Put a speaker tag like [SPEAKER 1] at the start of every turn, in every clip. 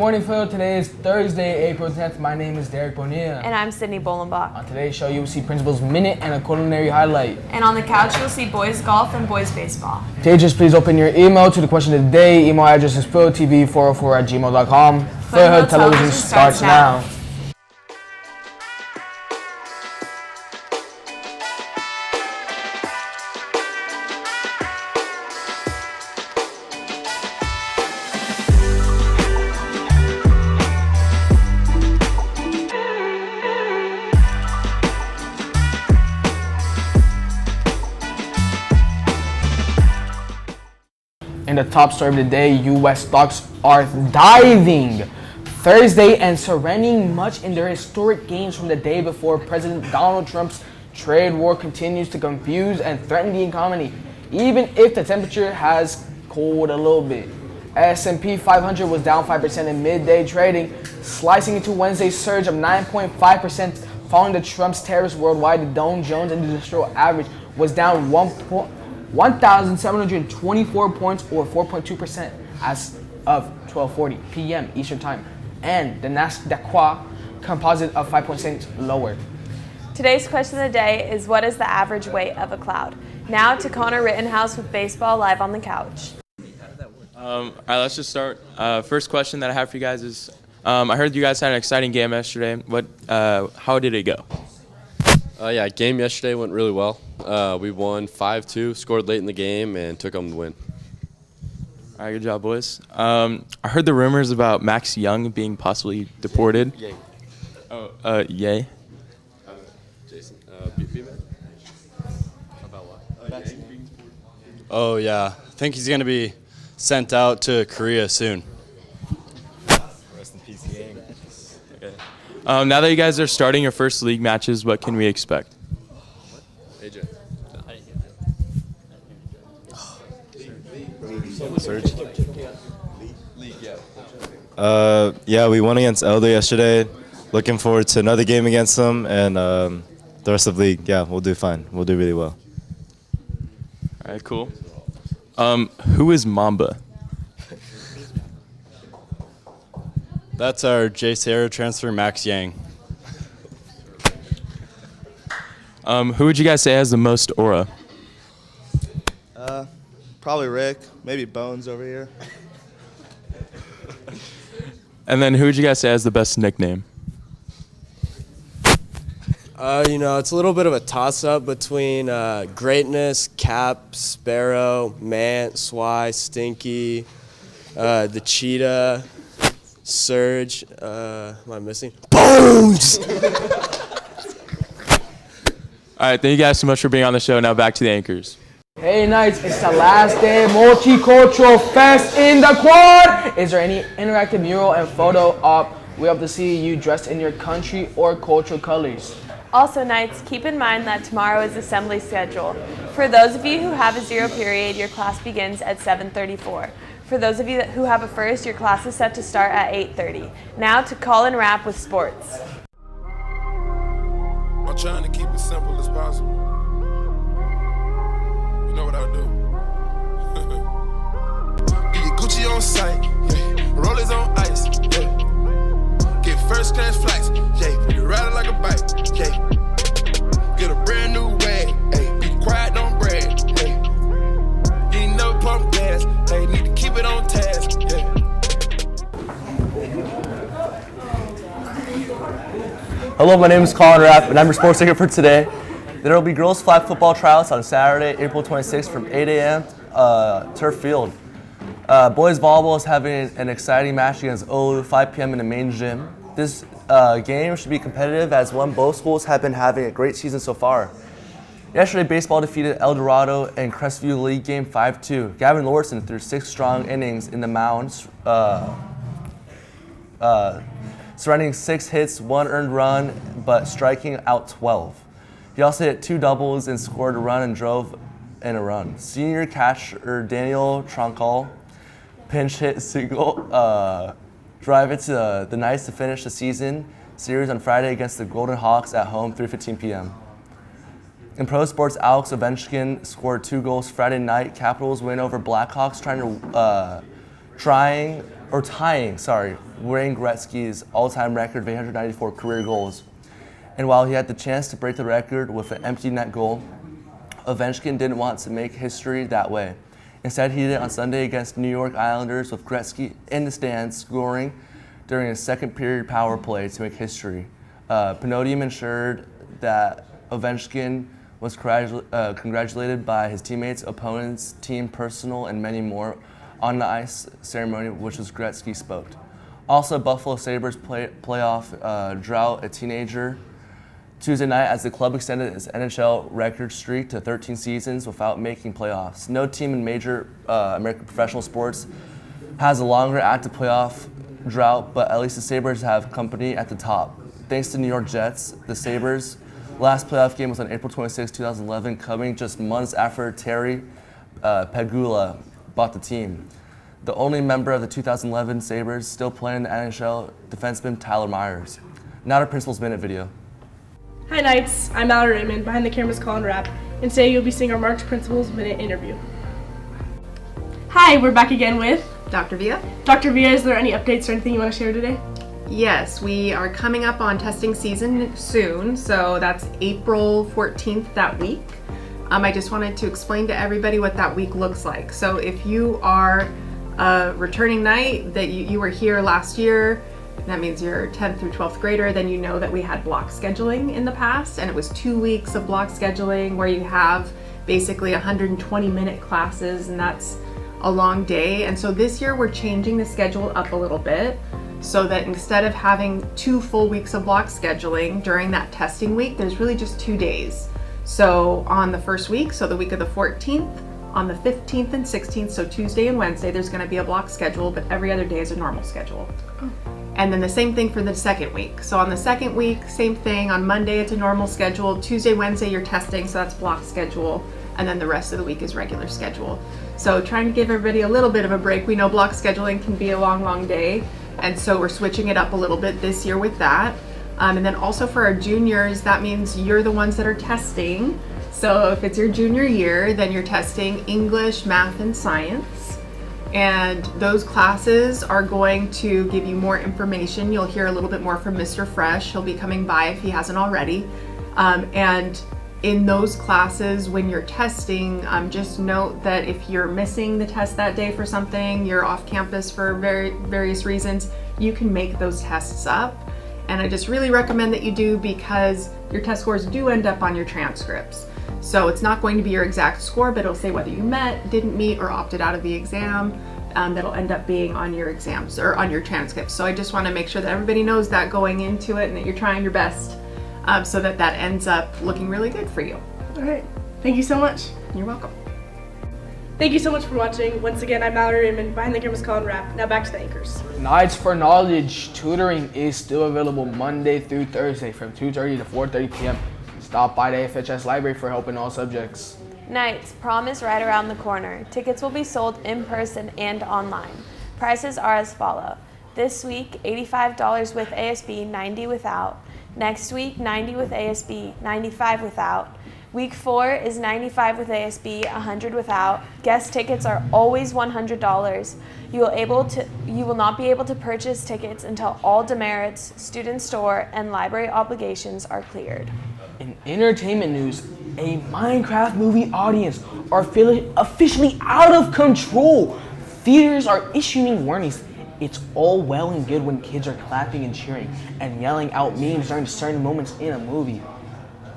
[SPEAKER 1] morning, Phil. Today is Thursday, April 10th. My name is Derek Bonilla.
[SPEAKER 2] And I'm Sydney Bolenbach.
[SPEAKER 1] On today's show, you will see Principal's Minute and a culinary highlight.
[SPEAKER 2] And on the couch, you'll see boys golf and boys baseball.
[SPEAKER 1] Teachers, please open your email to the question of the day. Email address is philtv404@gmail.com. Foothill Television starts now. In the top story of the day, U.S. stocks are diving Thursday and surrendering much in their historic gains from the day before. President Donald Trump's trade war continues to confuse and threaten the economy, even if the temperature has cooled a little bit. S&P 500 was down 5% in midday trading, slicing into Wednesday's surge of 9.5% following the Trump's tariffs worldwide. The Dow Jones Industrial Average was down 1,724 points or 4.2% as of 12:40 p.m. Eastern Time, and the Nasdaq composite of 5% lower.
[SPEAKER 2] Today's question of the day is, what is the average weight of a cloud? Now to Connor Rittenhouse with baseball live on the couch.
[SPEAKER 3] All right, let's just start. First question that I have for you guys is, I heard you guys had an exciting game yesterday. How did it go?
[SPEAKER 4] Game yesterday went really well. We won 5-2, scored late in the game, and took home the win.
[SPEAKER 3] All right, good job, boys. I heard the rumors about Max Young being possibly deported.
[SPEAKER 4] Yay.
[SPEAKER 3] Yay.
[SPEAKER 4] Jason, about what? Oh, yeah. I think he's going to be sent out to Korea soon.
[SPEAKER 5] Rest in peace, gang.
[SPEAKER 3] Okay. Now that you guys are starting your first league matches, what can we expect?
[SPEAKER 4] AJ.
[SPEAKER 5] Surge. We won against Elder yesterday. Looking forward to another game against them, and the rest of the league, we'll do fine. We'll do really well.
[SPEAKER 3] All right, cool. Who is Mamba?
[SPEAKER 4] That's our J-Sarah transfer, Max Yang.
[SPEAKER 3] Who would you guys say has the most aura?
[SPEAKER 6] Probably Rick, maybe Bones over here.
[SPEAKER 3] And then who would you guys say has the best nickname?
[SPEAKER 7] It's a little bit of a toss-up between Greatness, Cap, Sparrow, Mant, Swy, Stinky, the Cheetah, Surge. Am I missing? Bones!
[SPEAKER 3] All right, thank you guys so much for being on the show. Now back to the anchors.
[SPEAKER 1] Hey Knights, it's the last day Multicultural Fest in the Quad. Is there any interactive mural and photo op? We hope to see you dressed in your country or cultural colors.
[SPEAKER 2] Also, Knights, keep in mind that tomorrow is assembly schedule. For those of you who have a 0 period, your class begins at 7:34. For those of you who have a first, your class is set to start at 8:30. Now to call and wrap with sports.
[SPEAKER 8] I'm trying to keep it simple as possible. You know what I do. Get your Gucci on sight, yeah. Rollers on ice, yeah. Get first class flights, yeah. Put it riding like a bike, yeah. Get a brand new wag, hey. Be quiet, don't brag, hey. You ain't never pump gas, hey. Need to keep it on task, yeah.
[SPEAKER 9] Hello, my name is Colin Rapp, and I'm your sports ticket for today. There will be girls flag football tryouts on Saturday, April 26th from 8 a.m. Turf Field. Boys volleyball is having an exciting match against OU, 5 p.m. in the main gym. This game should be competitive as both schools have been having a great season so far. Yesterday, baseball defeated El Dorado and Crestview League game 5-2. Gavin Lorson threw 6 strong innings in the mound, surrendering 6 hits, 1 earned run, but striking out 12. He also hit 2 doubles and scored a run and drove in a run. Senior catcher Daniel Troncal pinch hit single, drive it to the Knights to finish the season series on Friday against the Golden Hawks at home, 3:15 p.m. In pro sports, Alex Ovechkin scored 2 goals Friday night. Capitals win over Blackhawks, trying tying Wayne Gretzky's all-time record of 894 career goals. And while he had the chance to break the record with an empty net goal, Ovechkin didn't want to make history that way. Instead, he did it on Sunday against New York Islanders with Gretzky in the stands scoring during his second period power play to make history. Panaudie ensured that Ovechkin was congratulated by his teammates, opponents, team, personal, and many more on the ice ceremony, which was Gretzky spoke. Also, Buffalo Sabres playoff drought a teenager Tuesday night as the club extended its NHL record streak to 13 seasons without making playoffs. No team in major American professional sports has a longer active playoff drought, but at least the Sabres have company at the top. Thanks to New York Jets, the Sabres' last playoff game was on April 26, 2011, coming just months after Terry Pegula bought the team. The only member of the 2011 Sabres still playing in the NHL, defenseman Tyler Myers. Now to Principal's Minute video.
[SPEAKER 10] Hi Knights, I'm Mallory Raymond, behind the camera's Colin Rapp, and today you'll be seeing our March Principal's Minute interview. Hi, we're back again with
[SPEAKER 11] Dr. Villa.
[SPEAKER 10] Dr. Villa, is there any updates or anything you want to share today?
[SPEAKER 11] Yes, we are coming up on testing season soon, so that's April 14th that week. I just wanted to explain to everybody what that week looks like. So if you are a returning Knight, that you were here last year, that means you're 10th through 12th grader, then you know that we had block scheduling in the past, and it was 2 weeks of block scheduling where you have basically 120-minute classes, and that's a long day. And so this year we're changing the schedule up a little bit so that instead of having 2 full weeks of block scheduling during that testing week, there's really just 2 days. So on the first week, so the week of the 14th, on the 15th and 16th, so Tuesday and Wednesday, there's going to be a block schedule, but every other day is a normal schedule. And then the same thing for the second week. So on the second week, same thing. On Monday, it's a normal schedule. Tuesday, Wednesday, you're testing, so that's block schedule. And then the rest of the week is regular schedule. So trying to give everybody a little bit of a break. We know block scheduling can be a long, long day. And so we're switching it up a little bit this year with that. And then also for our juniors, that means you're the ones that are testing. So if it's your junior year, then you're testing English, math, and science. And those classes are going to give you more information. You'll hear a little bit more from Mr. Fresh. He'll be coming by if he hasn't already. And in those classes, when you're testing, just note that if you're missing the test that day for something, you're off campus for various reasons, you can make those tests up. And I just really recommend that you do, because your test scores do end up on your transcripts. So it's not going to be your exact score, but it'll say whether you met, didn't meet, or opted out of the exam. That'll end up being on your exams or on your transcripts. So I just want to make sure that everybody knows that going into it and that you're trying your best so that that ends up looking really good for you.
[SPEAKER 10] All right, thank you so much.
[SPEAKER 11] You're welcome.
[SPEAKER 10] Thank you so much for watching. Once again, I'm Mallory Raymond, behind the camera's Colin Rapp. Now back to the anchors.
[SPEAKER 1] Knights for Knowledge tutoring is still available Monday through Thursday from 2:30 to 4:30 p.m. Stop by the AFHS library for help in all subjects.
[SPEAKER 2] Knights, prom is right around the corner. Tickets will be sold in person and online. Prices are as follow. This week, $85 with ASB, $90 without. Next week, $90 with ASB, $95 without. Week 4 is $95 with ASB, $100 without. Guest tickets are always $100. You will not be able to purchase tickets until all demerits, student store, and library obligations are cleared.
[SPEAKER 1] In entertainment news, a Minecraft movie audience are officially out of control. Theaters are issuing warnings. It's all well and good when kids are clapping and cheering and yelling out memes during certain moments in a movie.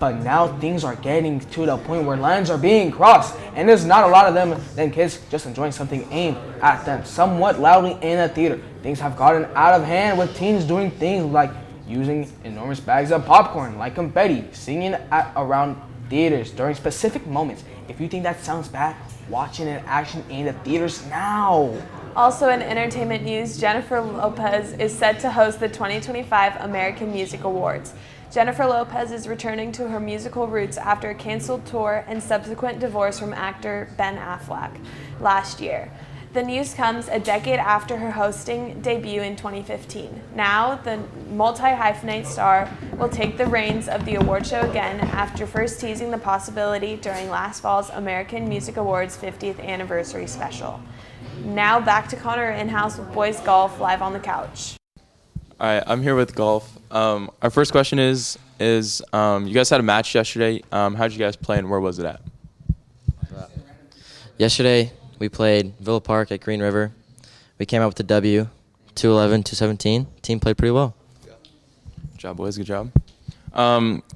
[SPEAKER 1] But now things are getting to the point where lines are being crossed, and there's not a lot of them than kids just enjoying something aimed at them somewhat loudly in a theater. Things have gotten out of hand with teens doing things like using enormous bags of popcorn like confetti, singing around theaters during specific moments. If you think that sounds bad, watch it in action in the theaters now.
[SPEAKER 2] Also in entertainment news, Jennifer Lopez is set to host the 2025 American Music Awards. Jennifer Lopez is returning to her musical roots after a canceled tour and subsequent divorce from actor Ben Affleck last year. The news comes a decade after her hosting debut in 2015. Now, the multi-hyphenate star will take the reins of the award show again after first teasing the possibility during last fall's American Music Awards 50th anniversary special. Now back to Connor in-house with boys golf live on the couch.
[SPEAKER 3] All right, I'm here with golf. Our first question is you guys had a match yesterday. How did you guys play and where was it at?
[SPEAKER 12] Yesterday, we played Villa Park at Green River. We came out with the W, 211, 217. Team played pretty well.
[SPEAKER 3] Good job, boys. Good job.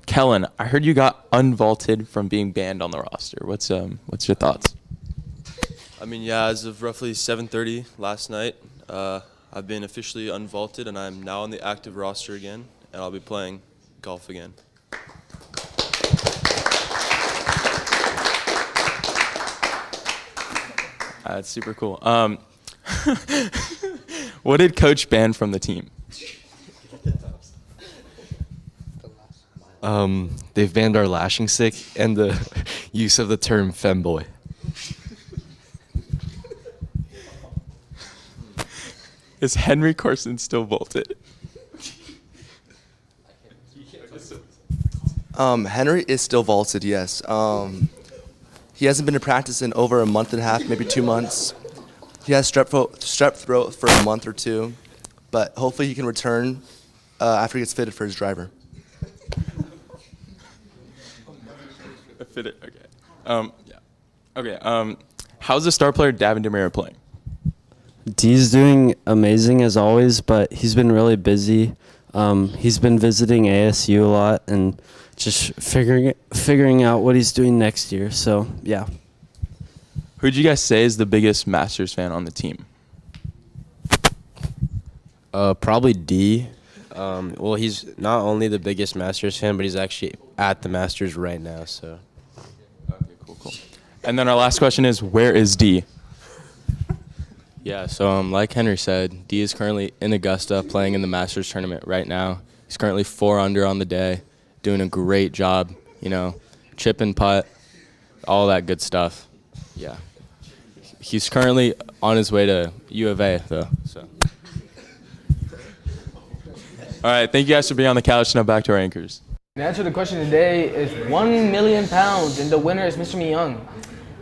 [SPEAKER 3] Kellen, I heard you got unvaulted from being banned on the roster. What's your thoughts?
[SPEAKER 13] I mean, yeah, as of roughly 7:30 last night, I've been officially unvaulted, and I'm now on the active roster again, and I'll be playing golf again.
[SPEAKER 3] That's super cool. What did Coach ban from the team?
[SPEAKER 14] They've banned our lashing stick and the use of the term femboy.
[SPEAKER 3] Is Henry Carson still vaulted?
[SPEAKER 6] Henry is still vaulted, yes. He hasn't been to practice in over a month and a half, maybe 2 months. He has strep throat for a month or two, but hopefully he can return after he gets fitted for his driver.
[SPEAKER 3] Fitted, okay. Yeah. Okay. How's the star player Davin DeMera playing?
[SPEAKER 15] D's doing amazing as always, but he's been really busy. He's been visiting ASU a lot and just figuring out what he's doing next year. So yeah.
[SPEAKER 3] Who would you guys say is the biggest Masters fan on the team?
[SPEAKER 16] Probably D. Well, he's not only the biggest Masters fan, but he's actually at the Masters right now. So.
[SPEAKER 3] Okay, cool. And then our last question is, where is D?
[SPEAKER 16] Yeah, so like Henry said, D is currently in Augusta playing in the Masters tournament right now. He's currently 4 under on the day, doing a great job, chip and putt, all that good stuff. Yeah. He's currently on his way to U of A, though. So.
[SPEAKER 3] All right, thank you guys for being on the couch. Now back to our anchors.
[SPEAKER 1] The answer to the question today is £1 million, and the winner is Mr. Myung.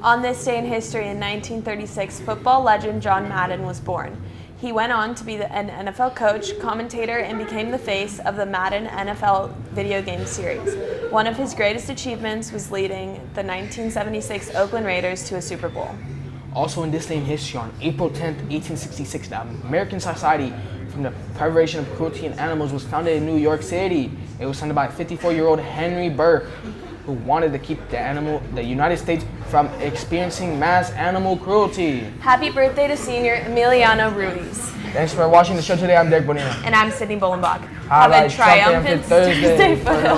[SPEAKER 2] On this day in history in 1936, football legend John Madden was born. He went on to be an NFL coach, commentator, and became the face of the Madden NFL video game series. One of his greatest achievements was leading the 1976 Oakland Raiders to a Super Bowl.
[SPEAKER 1] Also in this day in history, on April 10th, 1866, the American Society for the Prevention of Cruelty in Animals was founded in New York City. It was founded by 54-year-old Henry Burke, who wanted to keep the United States from experiencing mass animal cruelty.
[SPEAKER 2] Happy birthday to senior Emiliano Ruiz.
[SPEAKER 1] Thanks for watching the show today. I'm Derek Bonilla.
[SPEAKER 2] And I'm Sydney Bolenbach.
[SPEAKER 1] Have
[SPEAKER 2] a triumphant Thursday,
[SPEAKER 1] Foothill.